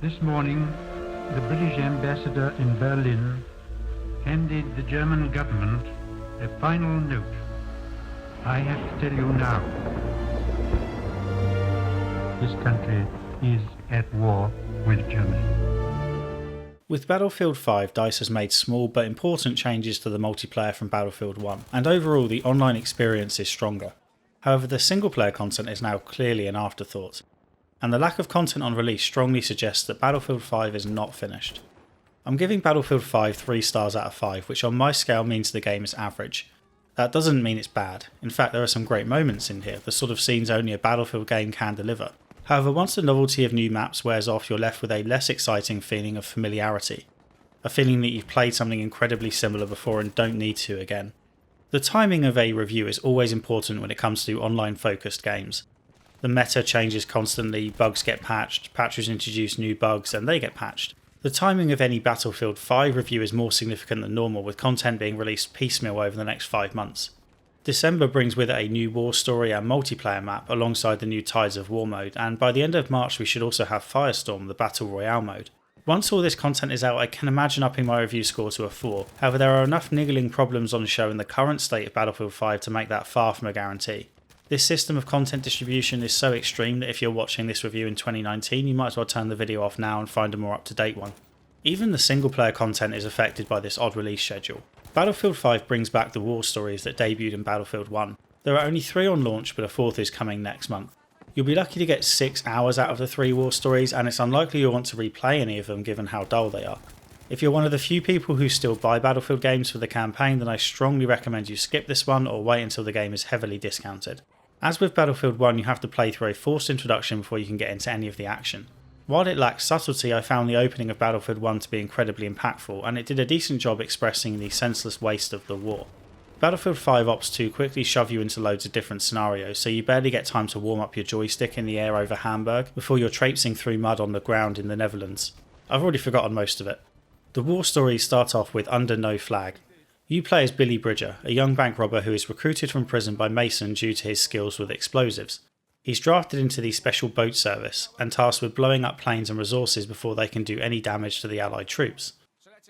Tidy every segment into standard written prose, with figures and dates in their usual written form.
This morning, the British ambassador in Berlin handed the German government a final note. I have to tell you now, this country is at war with Germany. With Battlefield 5, DICE has made small but important changes to the multiplayer from Battlefield 1, and overall the online experience is stronger. However, the single player content is now clearly an afterthought, and the lack of content on release strongly suggests that Battlefield 5 is not finished. I'm giving Battlefield 5 3 stars out of 5, which on my scale means the game is average. That doesn't mean it's bad. In fact, there are some great moments in here, the sort of scenes only a Battlefield game can deliver. However, once the novelty of new maps wears off, you're left with a less exciting feeling of familiarity. A feeling that you've played something incredibly similar before and don't need to again. The timing of a review is always important when it comes to online focused games. The meta changes constantly, bugs get patched, patches introduce new bugs and they get patched. The timing of any Battlefield 5 review is more significant than normal, with content being released piecemeal over the next 5 months. December brings with it a new war story and multiplayer map alongside the new Tides of War mode, and by the end of March we should also have Firestorm, the Battle Royale mode. Once all this content is out, I can imagine upping my review score to a 4, however there are enough niggling problems on show in the current state of Battlefield 5 to make that far from a guarantee. This system of content distribution is so extreme that if you're watching this review in 2019 you might as well turn the video off now and find a more up to date one. Even the single player content is affected by this odd release schedule. Battlefield 5 brings back the war stories that debuted in Battlefield 1. There are only 3 on launch, but a 4th is coming next month. You'll be lucky to get 6 hours out of the 3 war stories, and it's unlikely you'll want to replay any of them given how dull they are. If you're one of the few people who still buy Battlefield games for the campaign, then I strongly recommend you skip this one or wait until the game is heavily discounted. As with Battlefield 1, you have to play through a forced introduction before you can get into any of the action. While it lacks subtlety, I found the opening of Battlefield 1 to be incredibly impactful, and it did a decent job expressing the senseless waste of the war. Battlefield 5 opts to quickly shove you into loads of different scenarios, so you barely get time to warm up your joystick in the air over Hamburg before you're traipsing through mud on the ground in the Netherlands. I've already forgotten most of it. The war stories start off with Under No Flag. You play as Billy Bridger, a young bank robber who is recruited from prison by Mason due to his skills with explosives. He's drafted into the Special Boat Service and tasked with blowing up planes and resources before they can do any damage to the Allied troops.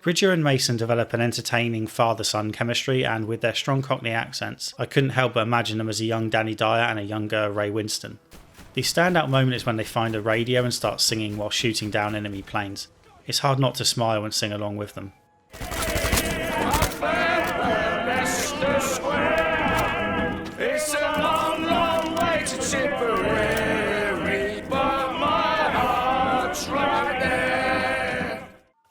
Bridger and Mason develop an entertaining father-son chemistry, and with their strong Cockney accents, I couldn't help but imagine them as a young Danny Dyer and a younger Ray Winston. The standout moment is when they find a radio and start singing while shooting down enemy planes. It's hard not to smile and sing along with them.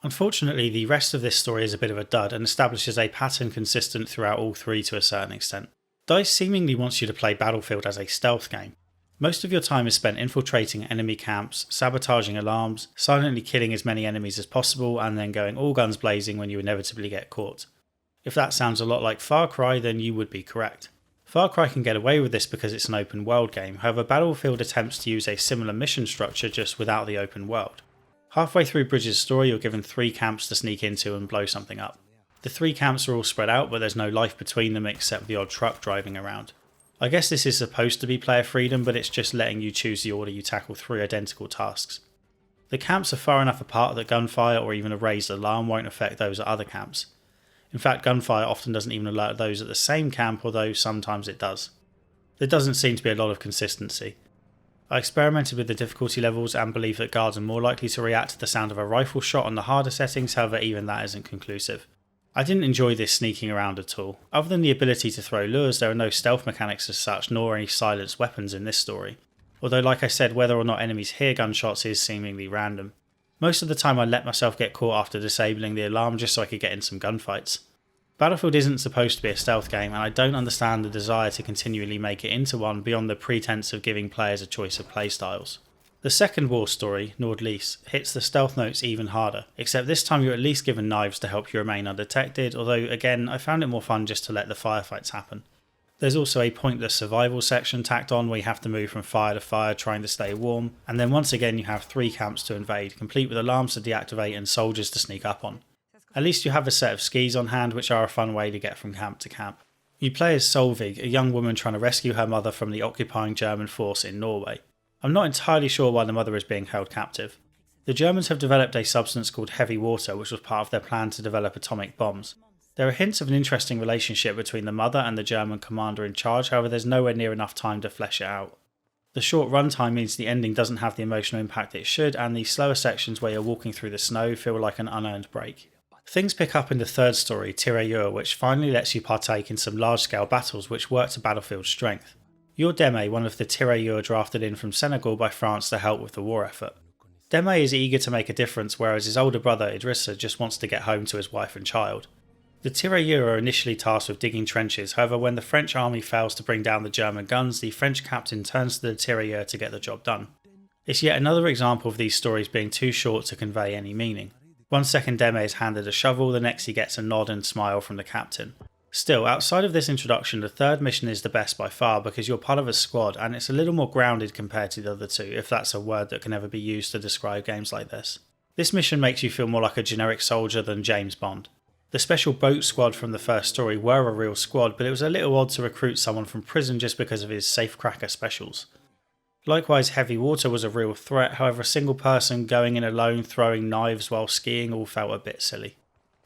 Unfortunately, the rest of this story is a bit of a dud and establishes a pattern consistent throughout all 3 to a certain extent. DICE seemingly wants you to play Battlefield as a stealth game. Most of your time is spent infiltrating enemy camps, sabotaging alarms, silently killing as many enemies as possible, and then going all guns blazing when you inevitably get caught. If that sounds a lot like Far Cry, then you would be correct. Far Cry can get away with this because it's an open world game, however Battlefield attempts to use a similar mission structure just without the open world. Halfway through Bridges' story you're given 3 camps to sneak into and blow something up. The 3 camps are all spread out, but there's no life between them except the odd truck driving around. I guess this is supposed to be player freedom, but it's just letting you choose the order you tackle 3 identical tasks. The camps are far enough apart that gunfire or even a raised alarm won't affect those at other camps. In fact, gunfire often doesn't even alert those at the same camp, although sometimes it does. There doesn't seem to be a lot of consistency. I experimented with the difficulty levels and believe that guards are more likely to react to the sound of a rifle shot on the harder settings, however even that isn't conclusive. I didn't enjoy this sneaking around at all. Other than the ability to throw lures, there are no stealth mechanics as such, nor any silenced weapons in this story. Although like I said, whether or not enemies hear gunshots is seemingly random. Most of the time I let myself get caught after disabling the alarm just so I could get in some gunfights. Battlefield isn't supposed to be a stealth game, and I don't understand the desire to continually make it into one beyond the pretense of giving players a choice of playstyles. The second war story, Nordlyse, hits the stealth notes even harder, except this time you're at least given knives to help you remain undetected, although again I found it more fun just to let the firefights happen. There's also a pointless survival section tacked on where you have to move from fire to fire trying to stay warm, and then once again you have 3 camps to invade, complete with alarms to deactivate and soldiers to sneak up on. At least you have a set of skis on hand, which are a fun way to get from camp to camp. You play as Solveig, a young woman trying to rescue her mother from the occupying German force in Norway. I'm not entirely sure why the mother is being held captive. The Germans have developed a substance called heavy water, which was part of their plan to develop atomic bombs. There are hints of an interesting relationship between the mother and the German commander in charge, however there's nowhere near enough time to flesh it out. The short runtime means the ending doesn't have the emotional impact it should, and the slower sections where you're walking through the snow feel like an unearned break. Things pick up in the third story, Tirailleur, which finally lets you partake in some large-scale battles which work to Battlefield's strength. You're Deme, one of the Tirailleurs drafted in from Senegal by France to help with the war effort. Deme is eager to make a difference, whereas his older brother Idrissa just wants to get home to his wife and child. The Tirailleurs are initially tasked with digging trenches, however when the French army fails to bring down the German guns, the French captain turns to the Tirailleurs to get the job done. It's yet another example of these stories being too short to convey any meaning. 1 second Deme is handed a shovel, the next he gets a nod and smile from the captain. Still, outside of this introduction, the third mission is the best by far because you're part of a squad and it's a little more grounded compared to the other two, if that's a word that can ever be used to describe games like this. This mission makes you feel more like a generic soldier than James Bond. The special boat squad from the first story were a real squad, but it was a little odd to recruit someone from prison just because of his safecracker specials. Likewise, heavy water was a real threat, however a single person going in alone throwing knives while skiing all felt a bit silly.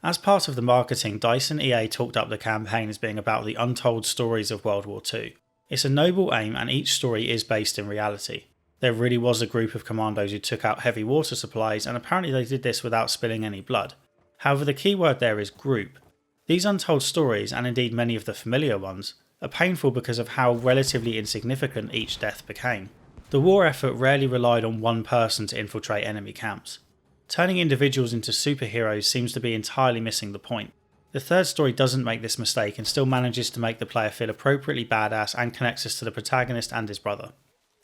As part of the marketing, DICE and EA talked up the campaign as being about the untold stories of World War II. It's a noble aim and each story is based in reality. There really was a group of commandos who took out heavy water supplies and apparently they did this without spilling any blood. However, the key word there is group. These untold stories, and indeed many of the familiar ones, are painful because of how relatively insignificant each death became. The war effort rarely relied on one person to infiltrate enemy camps. Turning individuals into superheroes seems to be entirely missing the point. The third story doesn't make this mistake and still manages to make the player feel appropriately badass and connects us to the protagonist and his brother.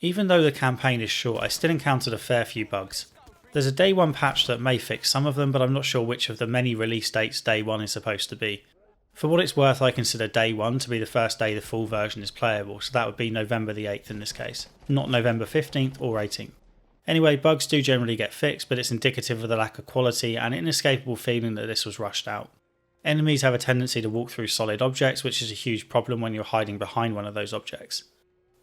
Even though the campaign is short, I still encountered a fair few bugs. There's a day one patch that may fix some of them, but I'm not sure which of the many release dates day one is supposed to be. For what it's worth, I consider day one to be the first day the full version is playable, so that would be November the 8th in this case, not November 15th or 18th. Anyway, bugs do generally get fixed, but it's indicative of the lack of quality and inescapable feeling that this was rushed out. Enemies have a tendency to walk through solid objects, which is a huge problem when you're hiding behind one of those objects.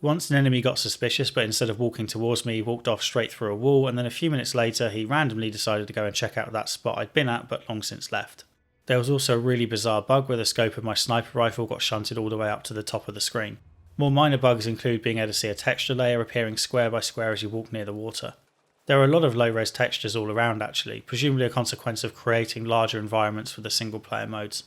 Once an enemy got suspicious, but instead of walking towards me, he walked off straight through a wall, and then a few minutes later he randomly decided to go and check out that spot I'd been at but long since left. There was also a really bizarre bug where the scope of my sniper rifle got shunted all the way up to the top of the screen. More minor bugs include being able to see a texture layer appearing square by square as you walk near the water. There are a lot of low-res textures all around actually, presumably a consequence of creating larger environments for the single player modes.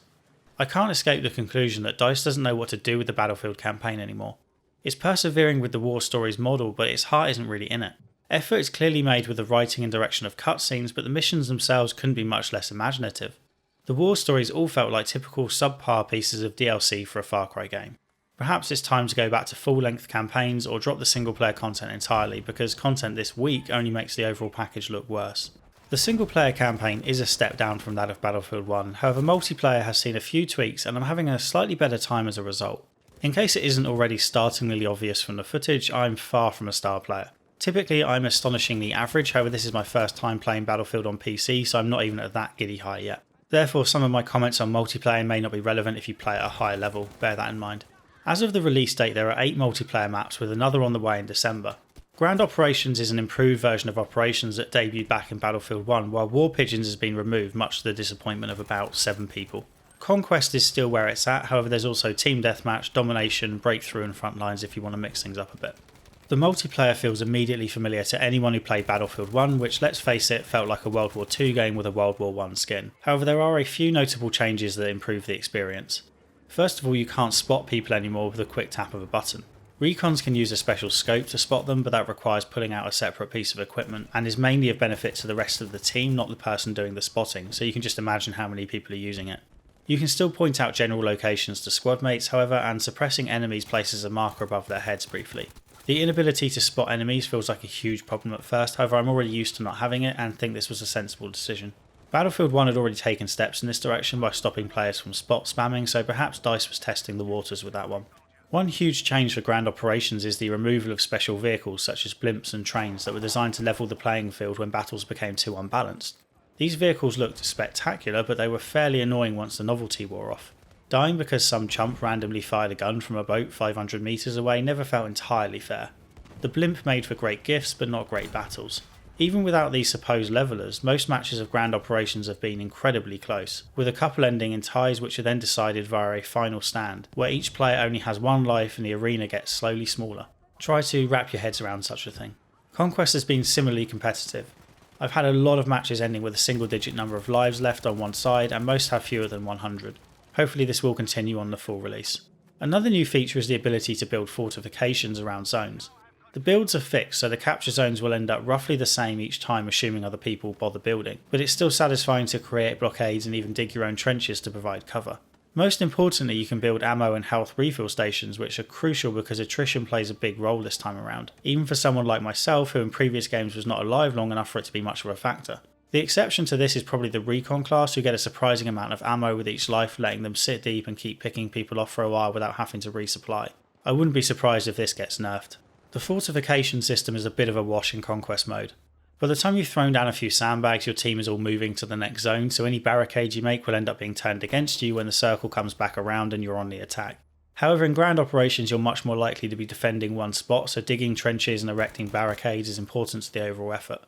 I can't escape the conclusion that DICE doesn't know what to do with the Battlefield campaign anymore. It's persevering with the war stories model, but its heart isn't really in it. Effort is clearly made with the writing and direction of cutscenes, but the missions themselves couldn't be much less imaginative. The war stories all felt like typical subpar pieces of DLC for a Far Cry game. Perhaps it's time to go back to full-length campaigns or drop the single-player content entirely, because content this weak only makes the overall package look worse. The single-player campaign is a step down from that of Battlefield 1, however multiplayer has seen a few tweaks and I'm having a slightly better time as a result. In case it isn't already startlingly obvious from the footage, I'm far from a star player. Typically I'm astonishingly average, however this is my first time playing Battlefield on PC, so I'm not even at that giddy high yet. Therefore some of my comments on multiplayer may not be relevant if you play at a higher level, bear that in mind. As of the release date there are 8 multiplayer maps with another on the way in December. Ground Operations is an improved version of Operations that debuted back in Battlefield 1, while War Pigeons has been removed, much to the disappointment of about 7 people. Conquest is still where it's at, however there's also Team Deathmatch, Domination, Breakthrough and Frontlines if you want to mix things up a bit. The multiplayer feels immediately familiar to anyone who played Battlefield 1, which let's face it felt like a World War II game with a World War I skin. However there are a few notable changes that improve the experience. First of all, you can't spot people anymore with a quick tap of a button. Recons can use a special scope to spot them, but that requires pulling out a separate piece of equipment and is mainly of benefit to the rest of the team, not the person doing the spotting, so you can just imagine how many people are using it. You can still point out general locations to squad mates, however, and suppressing enemies places a marker above their heads briefly. The inability to spot enemies feels like a huge problem at first, however I'm already used to not having it and think this was a sensible decision. Battlefield 1 had already taken steps in this direction by stopping players from spot spamming, so perhaps DICE was testing the waters with that one. One huge change for Ground Operations is the removal of special vehicles such as blimps and trains that were designed to level the playing field when battles became too unbalanced. These vehicles looked spectacular, but they were fairly annoying once the novelty wore off. Dying because some chump randomly fired a gun from a boat 500 metres away never felt entirely fair. The blimp made for great gifts but not great battles. Even without these supposed levelers, most matches of Grand Operations have been incredibly close, with a couple ending in ties which are then decided via a final stand, where each player only has one life and the arena gets slowly smaller. Try to wrap your heads around such a thing. Conquest has been similarly competitive. I've had a lot of matches ending with a single digit number of lives left on one side, and most have fewer than 100. Hopefully this will continue on the full release. Another new feature is the ability to build fortifications around zones. The builds are fixed, so the capture zones will end up roughly the same each time, assuming other people bother building, but it's still satisfying to create blockades and even dig your own trenches to provide cover. Most importantly, you can build ammo and health refill stations, which are crucial because attrition plays a big role this time around, even for someone like myself who in previous games was not alive long enough for it to be much of a factor. The exception to this is probably the recon class, who get a surprising amount of ammo with each life, letting them sit deep and keep picking people off for a while without having to resupply. I wouldn't be surprised if this gets nerfed. The fortification system is a bit of a wash in Conquest mode. By the time you've thrown down a few sandbags, your team is all moving to the next zone, so any barricades you make will end up being turned against you when the circle comes back around and you're on the attack. However, in Grand Operations you're much more likely to be defending one spot, so digging trenches and erecting barricades is important to the overall effort.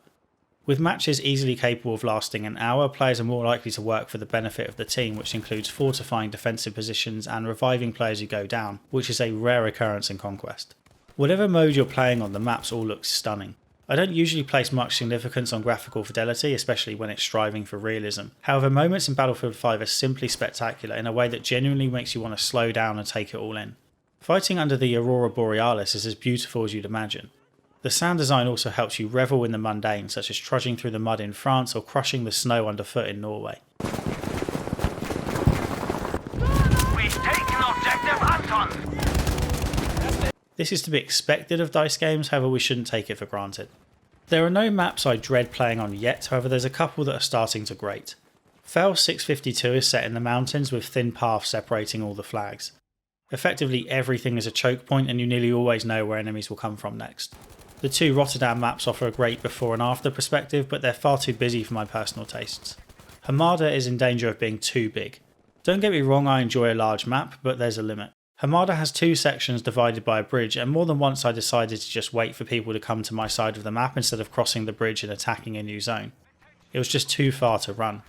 With matches easily capable of lasting an hour, players are more likely to work for the benefit of the team, which includes fortifying defensive positions and reviving players who go down, which is a rare occurrence in Conquest. Whatever mode you're playing on, the maps all look stunning. I don't usually place much significance on graphical fidelity, especially when it's striving for realism. However, moments in Battlefield 5 are simply spectacular in a way that genuinely makes you want to slow down and take it all in. Fighting under the Aurora Borealis is as beautiful as you'd imagine. The sound design also helps you revel in the mundane, such as trudging through the mud in France or crushing the snow underfoot in Norway. We've taken objective Anton! This is to be expected of DICE games, however we shouldn't take it for granted. There are no maps I dread playing on yet, however there's a couple that are starting to grate. Fel 652 is set in the mountains with thin paths separating all the flags. Effectively everything is a choke point and you nearly always know where enemies will come from next. The two Rotterdam maps offer a great before and after perspective, but they're far too busy for my personal tastes. Hamada is in danger of being too big. Don't get me wrong, I enjoy a large map, but there's a limit. Hamada has two sections divided by a bridge, and more than once I decided to just wait for people to come to my side of the map instead of crossing the bridge and attacking a new zone. It was just too far to run.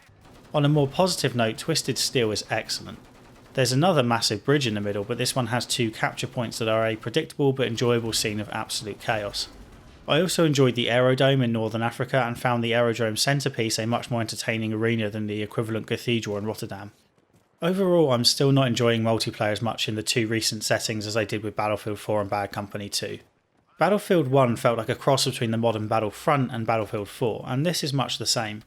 On a more positive note, Twisted Steel is excellent. There's another massive bridge in the middle, but this one has two capture points that are a predictable but enjoyable scene of absolute chaos. I also enjoyed the Aerodome in Northern Africa and found the Aerodrome centrepiece a much more entertaining arena than the equivalent cathedral in Rotterdam. Overall, I'm still not enjoying multiplayer as much in the two recent settings as I did with Battlefield 4 and Bad Company 2. Battlefield 1 felt like a cross between the modern Battlefront and Battlefield 4, and this is much the same.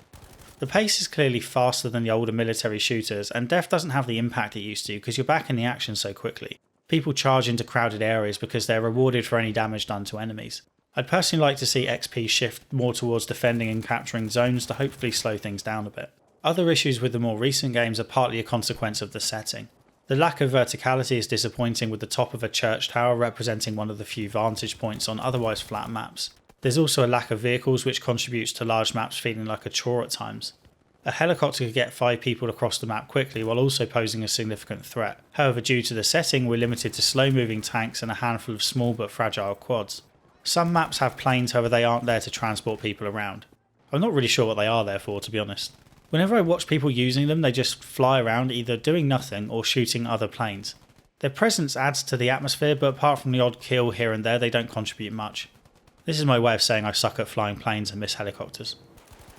The pace is clearly faster than the older military shooters, and death doesn't have the impact it used to because you're back in the action so quickly. People charge into crowded areas because they're rewarded for any damage done to enemies. I'd personally like to see XP shift more towards defending and capturing zones to hopefully slow things down a bit. Other issues with the more recent games are partly a consequence of the setting. The lack of verticality is disappointing, with the top of a church tower representing one of the few vantage points on otherwise flat maps. There's also a lack of vehicles, which contributes to large maps feeling like a chore at times. A helicopter could get 5 people across the map quickly while also posing a significant threat. However, due to the setting, we're limited to slow moving tanks and a handful of small but fragile quads. Some maps have planes, however they aren't there to transport people around. I'm not really sure what they are there for, to be honest. Whenever I watch people using them, they just fly around either doing nothing or shooting other planes. Their presence adds to the atmosphere, but apart from the odd kill here and there, they don't contribute much. This is my way of saying I suck at flying planes and miss helicopters.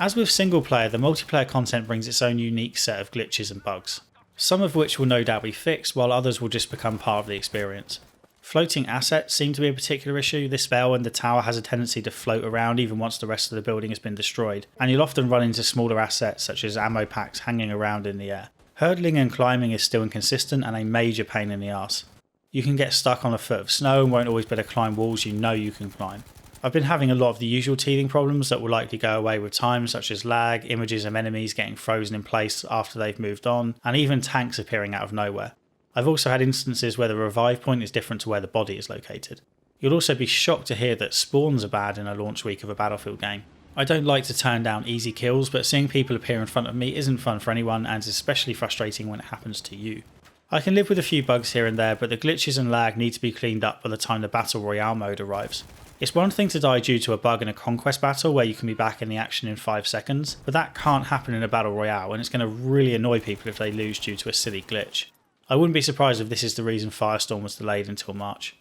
As with single player, the multiplayer content brings its own unique set of glitches and bugs, some of which will no doubt be fixed, while others will just become part of the experience. Floating assets seem to be a particular issue. This spell and the tower has a tendency to float around even once the rest of the building has been destroyed, and you'll often run into smaller assets such as ammo packs hanging around in the air. Hurdling and climbing is still inconsistent and a major pain in the arse. You can get stuck on a foot of snow and won't always be able to climb walls you know you can climb. I've been having a lot of the usual teething problems that will likely go away with time, such as lag, images of enemies getting frozen in place after they've moved on, and even tanks appearing out of nowhere. I've also had instances where the revive point is different to where the body is located. You'll also be shocked to hear that spawns are bad in a launch week of a Battlefield game. I don't like to turn down easy kills, but seeing people appear in front of me isn't fun for anyone and is especially frustrating when it happens to you. I can live with a few bugs here and there, but the glitches and lag need to be cleaned up by the time the Battle Royale mode arrives. It's one thing to die due to a bug in a Conquest battle where you can be back in the action in 5 seconds, but that can't happen in a battle royale, and it's going to really annoy people if they lose due to a silly glitch. I wouldn't be surprised if this is the reason Firestorm was delayed until March.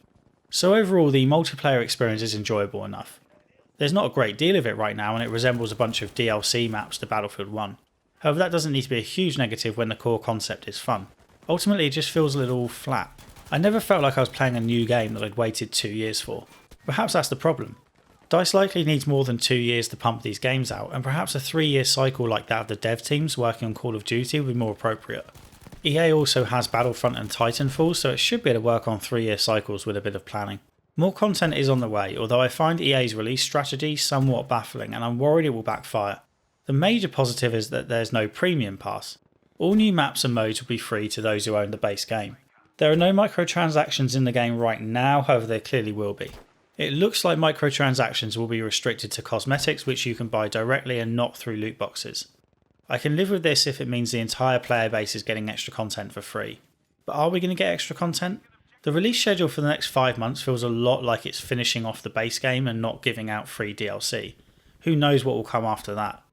So overall, the multiplayer experience is enjoyable enough. There's not a great deal of it right now, and it resembles a bunch of DLC maps to Battlefield 1. However, that doesn't need to be a huge negative when the core concept is fun. Ultimately, it just feels a little flat. I never felt like I was playing a new game that I'd waited 2 years for. Perhaps that's the problem. DICE likely needs more than 2 years to pump these games out, and perhaps a 3-year cycle like that of the dev teams working on Call of Duty would be more appropriate. EA also has Battlefront and Titanfall, so it should be able to work on 3-year cycles with a bit of planning. More content is on the way, although I find EA's release strategy somewhat baffling, and I'm worried it will backfire. The major positive is that there's no premium pass. All new maps and modes will be free to those who own the base game. There are no microtransactions in the game right now, however there clearly will be. It looks like microtransactions will be restricted to cosmetics which you can buy directly and not through loot boxes. I can live with this if it means the entire player base is getting extra content for free. But are we going to get extra content? The release schedule for the next 5 months feels a lot like it's finishing off the base game and not giving out free DLC. Who knows what will come after that?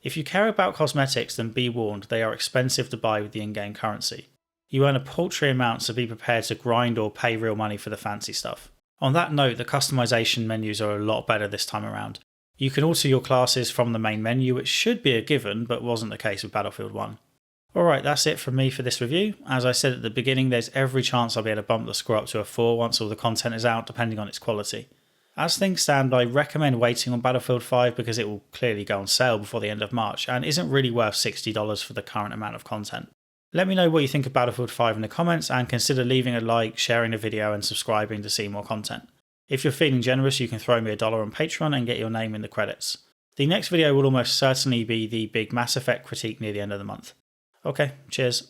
If you care about cosmetics, then be warned, they are expensive to buy with the in-game currency. You earn a paltry amount, so be prepared to grind or pay real money for the fancy stuff. On that note, the customization menus are a lot better this time around. You can alter your classes from the main menu, which should be a given, but wasn't the case with Battlefield 1. Alright, that's it from me for this review. As I said at the beginning, there's every chance I'll be able to bump the score up to a 4 once all the content is out, depending on its quality. As things stand, I recommend waiting on Battlefield 5 because it will clearly go on sale before the end of March, and isn't really worth $60 for the current amount of content. Let me know what you think of Battlefield 5 in the comments, and consider leaving a like, sharing the video and subscribing to see more content. If you're feeling generous, you can throw me $1 on Patreon and get your name in the credits. The next video will almost certainly be the big Mass Effect critique near the end of the month. Okay, cheers.